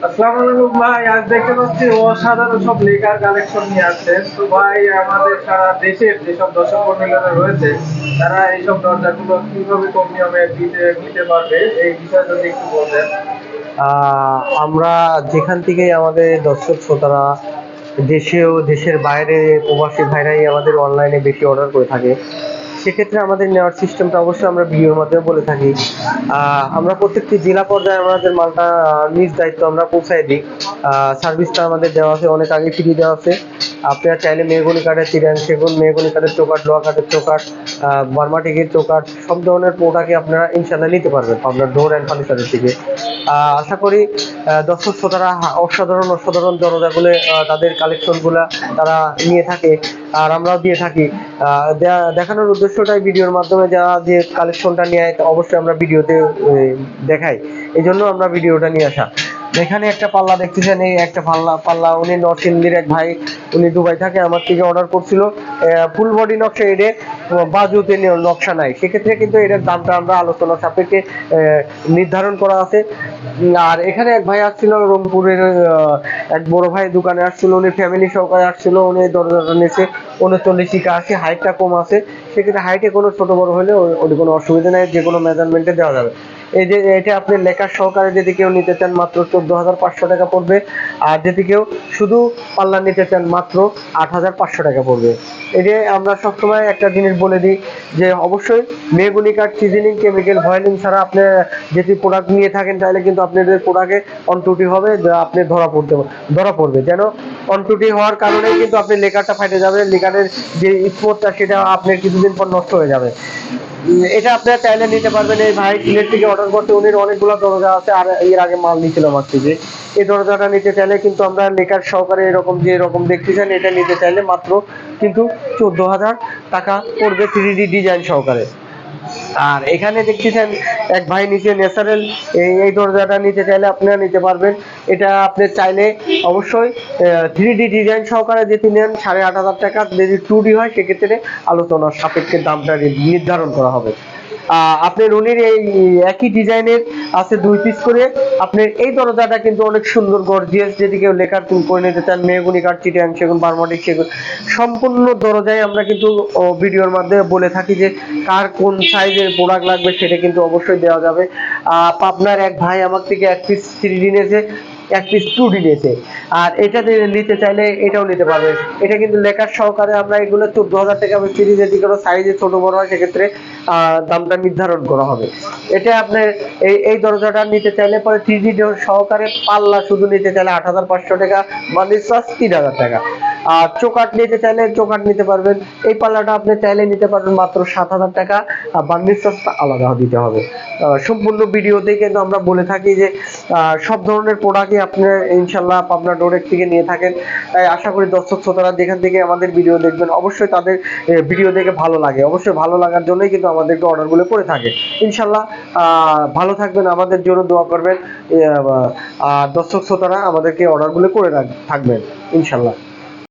আসসালামু আলাইকুম ভাই, আজ দেখতে পাচ্ছি অসাধারণ সব লেখার কালেকশন নিয়ে আসছেন। তো ভাই, আমাদের সারা দেশের যেসব দর্শক মন্ডলীরা রয়েছে, তারা এইসব দরজাগুলো কিভাবে কম নিয়মে দিতে নিতে পারবে, এই বিষয়ে যদি একটু বলতেন। আমরা যেখান থেকে আমাদের দর্শক শ্রোতারা দেশে ও দেশের বাইরে প্রবাসী ভাইরাই আমাদের অনলাইনে বেশি অর্ডার করে থাকে, সেক্ষেত্রে আমাদের নেওয়ার সিস্টেমটা অবশ্যই আমরা ভিডিওর মাধ্যমে বলে থাকি। আমরা প্রত্যেকটি জেলা পর্যায়ে আমাদের মালটা নিজ দায়িত্ব আমরা পৌঁছায় দিই। সার্ভিসটা আমাদের দেওয়া আছে, অনেক আগে ফ্রি দেওয়া আছে। আপনারা চাইলে মেহগনি কাঠের চিরাং সেগুন, মেহগনি কাঠের চৌকাঠ, লোহা কাঠের চৌকাঠ, বার্মাটিকের চৌকাঠ, সব ধরনের প্রোডাক্টই আপনারা ইনশাল্লাহ নিতে পারবেন আপনার ডোর অ্যান্ড ফার্নিচারের থেকে। আশা করি দর্শক শ্রোতারা অসাধারণ অসাধারণ দরজাগুলো তাদের কালেকশনগুলো তারা নিয়ে থাকে, আর আমরাও দিয়ে থাকি। দেখানোর উদ্দেশ্যটাই ভিডিওর মাধ্যমে যারা যে কালেকশনটা নিয়ে অবশ্যই আমরা ভিডিওতে দেখাই, এই জন্য আমরা ভিডিওটা নিয়ে আসা। এখানে একটা পাল্লা দেখতেছেন, এই একটা পাল্লা উনি নরসিংদীর এক ভাই, উনি দুবাই থাকে, আমার থেকে অর্ডার করছিল। ফুল বডি নকশা, এডে বাজুতে নকশা নাই, সেক্ষেত্রে কিন্তু এটার দামটা আমরা আলোচনা সাপেক্ষে নির্ধারণ করা আছে। আর এখানে এক ভাই আসছিল রংপুরের, এক বড় ভাই দোকানে আসছিল, উনি ফ্যামিলি সহকারে আসছিল, উনি দরজাটা নিয়েছে 39 80, হাইটটা কম আছে, সেক্ষেত্রে হাইটে কোনো ছোট বড় হলে ওর কোনো অসুবিধা নেই, যে কোনো মেজারমেন্টে দেওয়া যাবে। এই যে এটা আপনি লেখার সহকারে যদি কেউ নিতে চান মাত্র 14,500 টাকা পড়বে, আর যদি কেউ শুধু পাল্লা নিতে চান মাত্র 8,500 টাকা পড়বে। এই যে আমরা সবসময় একটা জিনিস বলে দিই যে অবশ্যই মেহগনি কাঠ সিজনিং কেমিক্যাল ভয়েলিং ছাড়া আপনি যদি প্রোডাক্ট নিয়ে থাকেন, তাহলে কিন্তু আপনাদের প্রোডাক্টে অনটুটি হবে, আপনি ধরা পড়বে যেন অনটুটি হওয়ার কারণেই কিন্তু আপনি লেখাটা ফাটে যাবে, লেখারের যে স্পোর্টটা সেটা আপনার কিছুদিন পর নষ্ট হয়ে যাবে। এটা আপনারা চাইলে নিতে পারবেন। এই ভাই সিলেট থেকে অর্ডার করতে, উনি অনেকগুলো দরজা আছে, আর এর আগে মাল নিয়েছিল আমার থেকে। এই দরজাটা নিতে চাইলে কিন্তু আমরা লেখার সহকারে এরকম যে এরকম দেখতেছেন, এটা নিতে চাইলে মাত্র কিন্তু 14,000 টাকা পড়বে 3D ডিজাইন সহকারে। আর এখানে দেখতেছেন এক ভাই নিচে ন্যাচারাল, এই দরজাটা নিতে চাইলে আপনারা নিতে পারবেন। এটা আপনি চাইলে অবশ্যই 3D ডিজাইন সহকারে যদি নেন 8,500 টাকা, যদি 2D হয় সেক্ষেত্রে আলোচনার সাপেক্ষে দামটা নির্ধারণ করা হবে। আপনার রুনির এই একই ডিজাইনের আছে 2 পিস করে। আপনার এই দরজাটা কিন্তু অনেক সুন্দর গর্জিয়াস, যদি কেউ লেখার করে নিতে চান, মেহগনি কাঠ, চিটাং সেগুন, বার্মাটিক সেগুন, সম্পূর্ণ দরজায় আমরা কিন্তু ভিডিওর মাধ্যমে বলে থাকি যে কার কোন সাইজের প্রোডাক্ট লাগবে, সেটা কিন্তু অবশ্যই দেওয়া যাবে। আপনার এক ভাই আমার থেকে 1 পিস 3D নিয়েছে, 1 পিস 2D নিয়েছে, আর এটা নিতে চাইলে এটাও নিতে পারবে। এটা কিন্তু লেখার সহকারে আমরা এগুলো 14,000 টাকা ফ্রি, যদি কোনো সাইজে ছোট বড় হয় সেক্ষেত্রে দামটা নির্ধারণ করা হবে। এটা আপনার এই দরজাটা নিতে চাইলে পরে 3D সহকারে পাল্লা শুধু নিতে চাইলে 8,500 টাকা, মানে 3,000 টাকা। আর চৌকাঠ নিতে চাইলে চৌকাঠ নিতে পারবেন। এই পাল্লাটা আপনি চাইলে নিতে পারবেন মাত্র 7,000 টাকা, আর বার্নিশ চার্জটা আলাদা দিতে হবে। সম্পূর্ণ ভিডিওতে কিন্তু আমরা বলে থাকি যে সব ধরনের প্রোডাক্টই আপনি ইনশাল্লাহ পাবনা ডোরেক্ট থেকে নিয়ে থাকেন। তাই আশা করি দর্শক শ্রোতারা যেখান থেকে আমাদের ভিডিও দেখবেন অবশ্যই তাদের ভিডিও দেখে ভালো লাগে, অবশ্যই ভালো লাগার জন্যই কিন্তু আমাদেরকে অর্ডারগুলো করে থাকে। ইনশাল্লাহ ভালো থাকবেন, আমাদের জন্য দোয়া করবেন। আর দর্শক শ্রোতারা আমাদেরকে অর্ডারগুলো করে থাকবেন ইনশাল্লাহ।